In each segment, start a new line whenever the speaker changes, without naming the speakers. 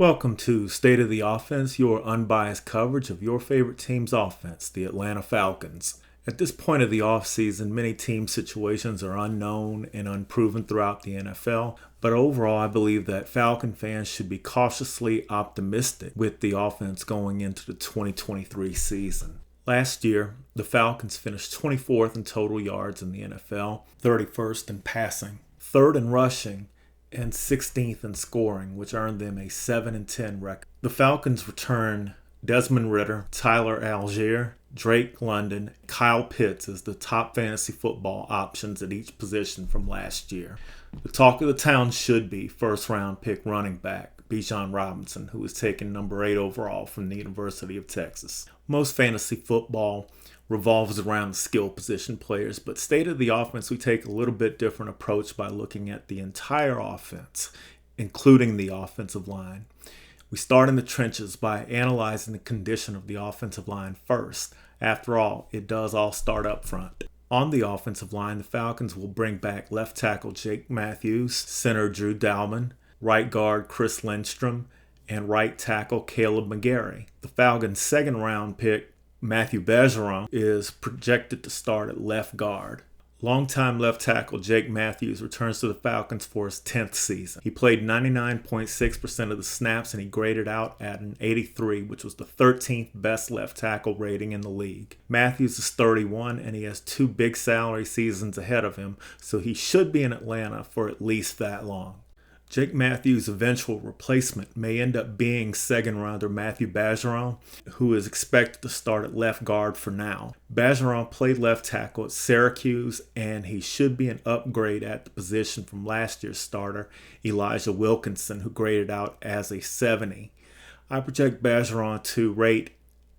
Welcome to State of the Offense, your unbiased coverage of your favorite team's offense, the Atlanta Falcons. At this point of the offseason, many team situations are unknown and unproven throughout the NFL, but overall I believe that Falcon fans should be cautiously optimistic with the offense going into the 2023 season. Last year, the Falcons finished 24th in total yards in the NFL, 31st in passing, 3rd in rushing, and 16th in scoring, which earned them a 7-10 record. The Falcons return Desmond Ridder, Tyler Algier, Drake London, Kyle Pitts as the top fantasy football options at each position from last year. The talk of the town should be first-round pick running back Bijan Robinson, who was taken number 8 overall from the University of Texas. Most fantasy football revolves around the skill position players, but state of the offense, we take a little bit different approach by looking at the entire offense, including the offensive line. We start in the trenches by analyzing the condition of the offensive line first. After all, it does all start up front. On the offensive line, the Falcons will bring back left tackle Jake Matthews, center Drew Dalman, right guard Chris Lindstrom, and right tackle Caleb McGarry. The Falcons' second-round pick Matthew Bergeron is projected to start at left guard. Longtime left tackle Jake Matthews returns to the Falcons for his 10th season. He played 99.6% of the snaps and he graded out at an 83, which was the 13th best left tackle rating in the league. Matthews is 31 and he has 2 big salary seasons ahead of him, so he should be in Atlanta for at least that long. Jake Matthews' eventual replacement may end up being second-rounder Matthew Bergeron, who is expected to start at left guard for now. Bergeron played left tackle at Syracuse, and he should be an upgrade at the position from last year's starter, Elijah Wilkinson, who graded out as a 70. I project Bergeron to rate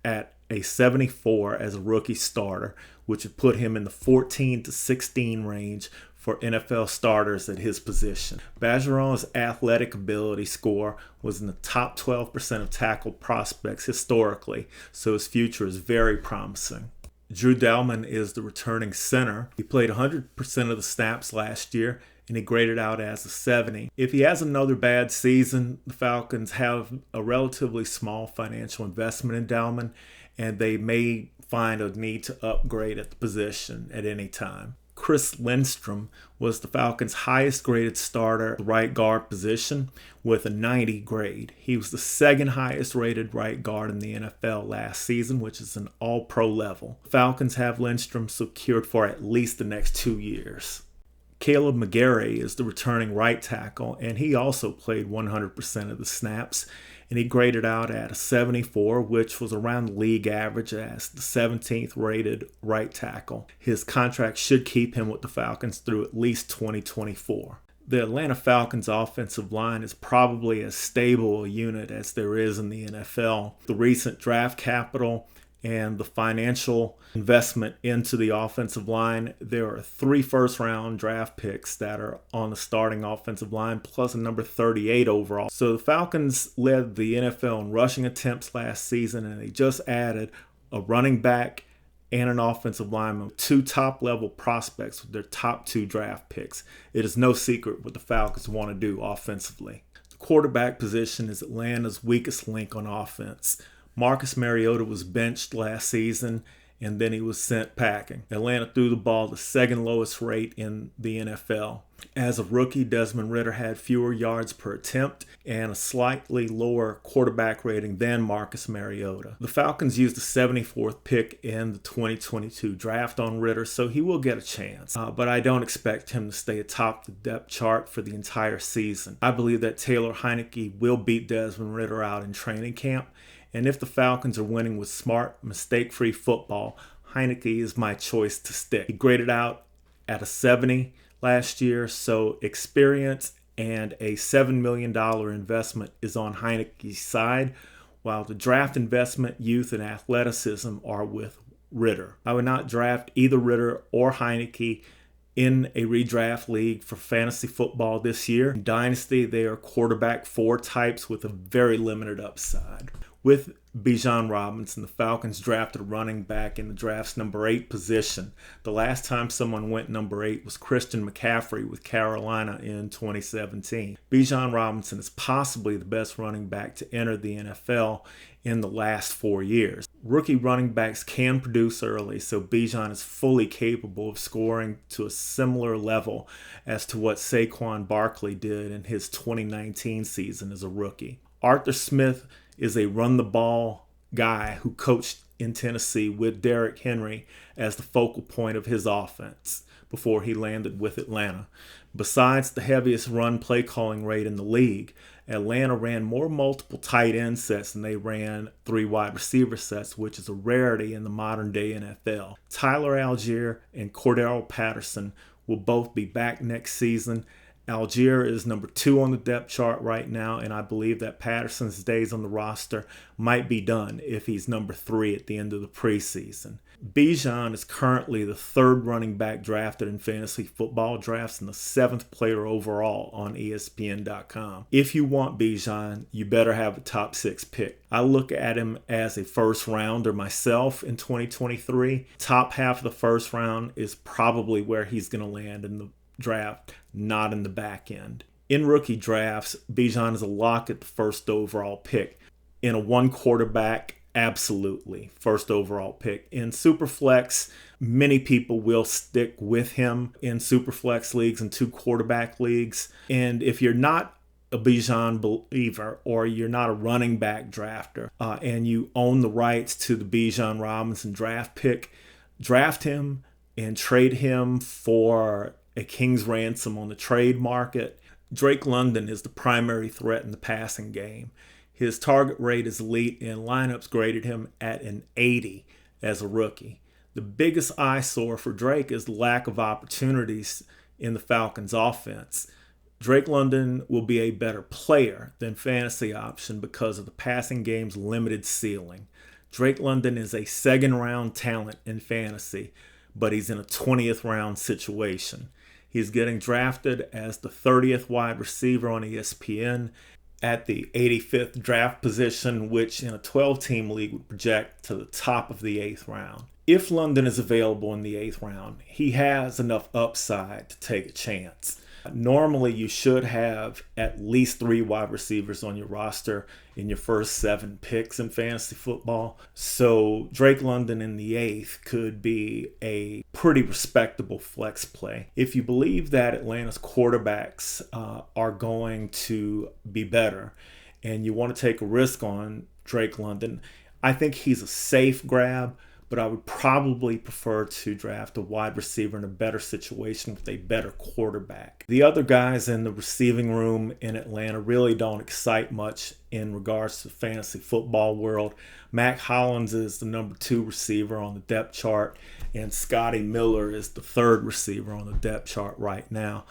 at a 74 as a rookie starter, which would put him in the 14 to 16 range for NFL starters at his position. Bergeron's athletic ability score was in the top 12% of tackle prospects historically, so his future is very promising. Drew Dalman is the returning center. He played 100% of the snaps last year, and he graded out as a 70. If he has another bad season, the Falcons have a relatively small financial investment in Dalman, and they may find a need to upgrade at the position at any time. Chris Lindstrom was the Falcons' highest graded starter at the right guard position with a 90 grade. He was the second highest rated right guard in the NFL last season, which is an all-pro level. The Falcons have Lindstrom secured for at least the next 2 years. Caleb McGarry is the returning right tackle, and he also played 100% of the snaps, and he graded out at a 74, which was around the league average as the 17th rated right tackle. His contract should keep him with the Falcons through at least 2024. The Atlanta Falcons offensive line is probably as stable a unit as there is in the NFL. The recent draft capital and the financial investment into the offensive line, there are 3 first-round draft picks that are on the starting offensive line, plus a number 38 overall. So the Falcons led the NFL in rushing attempts last season, and they just added a running back and an offensive lineman, 2 top-level prospects with their top 2 draft picks. It is no secret what the Falcons want to do offensively. The quarterback position is Atlanta's weakest link on offense. Marcus Mariota was benched last season, and then he was sent packing. Atlanta threw the ball the second lowest rate in the NFL. As a rookie, Desmond Ridder had fewer yards per attempt and a slightly lower quarterback rating than Marcus Mariota. The Falcons used the 74th pick in the 2022 draft on Ridder, so he will get a chance. But I don't expect him to stay atop the depth chart for the entire season. I believe that Taylor Heinicke will beat Desmond Ridder out in training camp. And if the Falcons are winning with smart, mistake-free football, Heinicke is my choice to stick. He graded out at a 70 last year, so experience and a $7 million investment is on Heinicke's side, while the draft investment, youth, and athleticism are with Ridder. I would not draft either Ridder or Heinicke in a redraft league for fantasy football this year. In Dynasty, they are quarterback 4 types with a very limited upside. With Bijan Robinson. The Falcons drafted a running back in the draft's number 8 position. The last time someone went number 8 was Christian McCaffrey with Carolina in 2017. Bijan Robinson is possibly the best running back to enter the NFL in the last 4 years. Rookie running backs can produce early, so Bijan is fully capable of scoring to a similar level as to what Saquon Barkley did in his 2019 season as a rookie. Arthur Smith is a run-the-ball guy who coached in Tennessee with Derrick Henry as the focal point of his offense before he landed with Atlanta. Besides the heaviest run play calling rate in the league, Atlanta ran more multiple tight end sets than they ran 3 wide receiver sets, which is a rarity in the modern day NFL. Tyler Algier and Cordero Patterson will both be back next season. Algier is number 2 on the depth chart right now, and I believe that Patterson's days on the roster might be done if he's number 3 at the end of the preseason. Bijan is currently the 3rd running back drafted in fantasy football drafts and the 7th player overall on ESPN.com. If you want Bijan, you better have a top 6 pick. I look at him as a first rounder myself in 2023. Top half of the first round is probably where he's going to land in the draft, not in the back end. In rookie drafts, Bijan is a lock at the 1st overall pick. In a 1 quarterback, absolutely, 1st overall pick. In Superflex, many people will stick with him in Superflex leagues and 2 quarterback leagues. And if you're not a Bijan believer or you're not a running back drafter and you own the rights to the Bijan Robinson draft pick, draft him and trade him for a king's ransom on the trade market. Drake London is the primary threat in the passing game. His target rate is elite, and lineups graded him at an 80 as a rookie. The biggest eyesore for Drake is the lack of opportunities in the Falcons' offense. Drake London will be a better player than fantasy option because of the passing game's limited ceiling. Drake London is a 2nd-round talent in fantasy, but he's in a 20th round situation. He's getting drafted as the 30th wide receiver on ESPN at the 85th draft position, which in a 12-team league would project to the top of the 8th round. If London is available in the 8th round, he has enough upside to take a chance. Normally, you should have at least 3 wide receivers on your roster in your first 7 picks in fantasy football. So Drake London in the 8th could be a pretty respectable flex play. If you believe that Atlanta's quarterbacks are going to be better and you want to take a risk on Drake London, I think he's a safe grab. But I would probably prefer to draft a wide receiver in a better situation with a better quarterback. The other guys in the receiving room in Atlanta really don't excite much in regards to the fantasy football world. Mac Hollins is the number 2 receiver on the depth chart, and Scotty Miller is the 3rd receiver on the depth chart right now.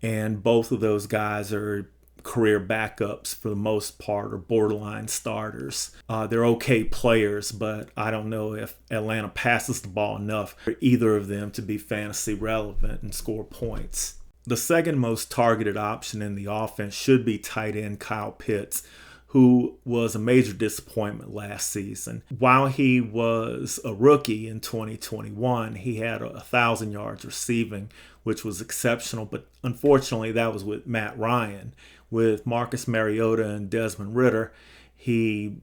And both of those guys are career backups for the most part, or borderline starters. They're okay players, but I don't know if Atlanta passes the ball enough for either of them to be fantasy relevant and score points. The 2nd most targeted option in the offense should be tight end Kyle Pitts, who was a major disappointment last season. While he was a rookie in 2021, he had 1,000 yards receiving, which was exceptional, but unfortunately that was with Matt Ryan. With Marcus Mariota and Desmond Ridder, he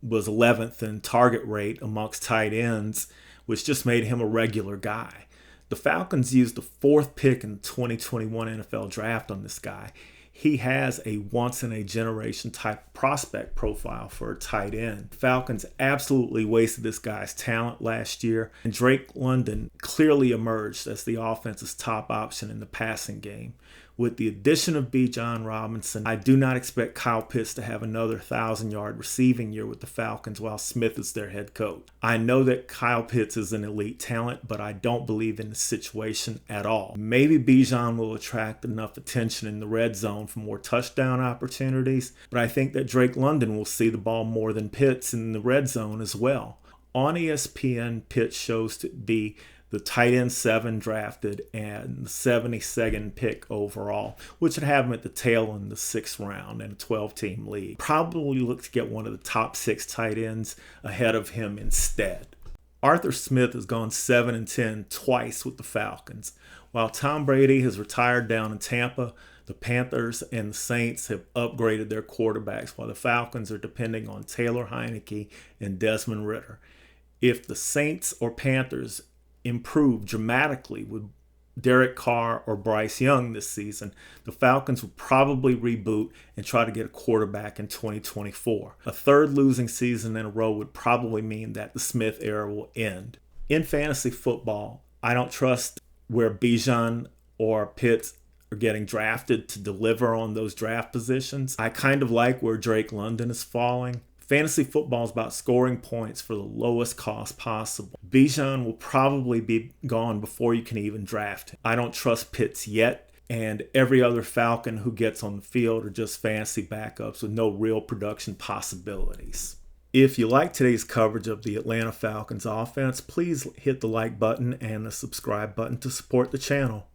was 11th in target rate amongst tight ends, which just made him a regular guy. The Falcons used the 4th pick in the 2021 NFL draft on this guy. He has a once-in-a-generation type prospect profile for a tight end. The Falcons absolutely wasted this guy's talent last year, and Drake London clearly emerged as the offense's top option in the passing game. With the addition of Bijan Robinson, I do not expect Kyle Pitts to have another 1,000-yard receiving year with the Falcons while Smith is their head coach. I know that Kyle Pitts is an elite talent, but I don't believe in the situation at all. Maybe Bijan will attract enough attention in the red zone for more touchdown opportunities, but I think that Drake London will see the ball more than Pitts in the red zone as well. On ESPN, Pitts shows to be the tight end 7 drafted, and the 72nd pick overall, which would have him at the tail in the 6th round in a 12-team league. Probably look to get one of the top 6 tight ends ahead of him instead. Arthur Smith has gone 7-10 twice with the Falcons. While Tom Brady has retired down in Tampa, the Panthers and the Saints have upgraded their quarterbacks, while the Falcons are depending on Taylor Heineke and Desmond Ridder. If the Saints or Panthers improve dramatically with Derek Carr or Bryce Young this season, the Falcons will probably reboot and try to get a quarterback in 2024. A third losing season in a row would probably mean that the Smith era will end. In fantasy football, I don't trust where Bijan or Pitts are getting drafted to deliver on those draft positions. I kind of like where Drake London is falling. Fantasy football is about scoring points for the lowest cost possible. Bijan will probably be gone before you can even draft him. I don't trust Pitts yet, and every other Falcon who gets on the field are just fantasy backups with no real production possibilities. If you like today's coverage of the Atlanta Falcons offense, please hit the like button and the subscribe button to support the channel.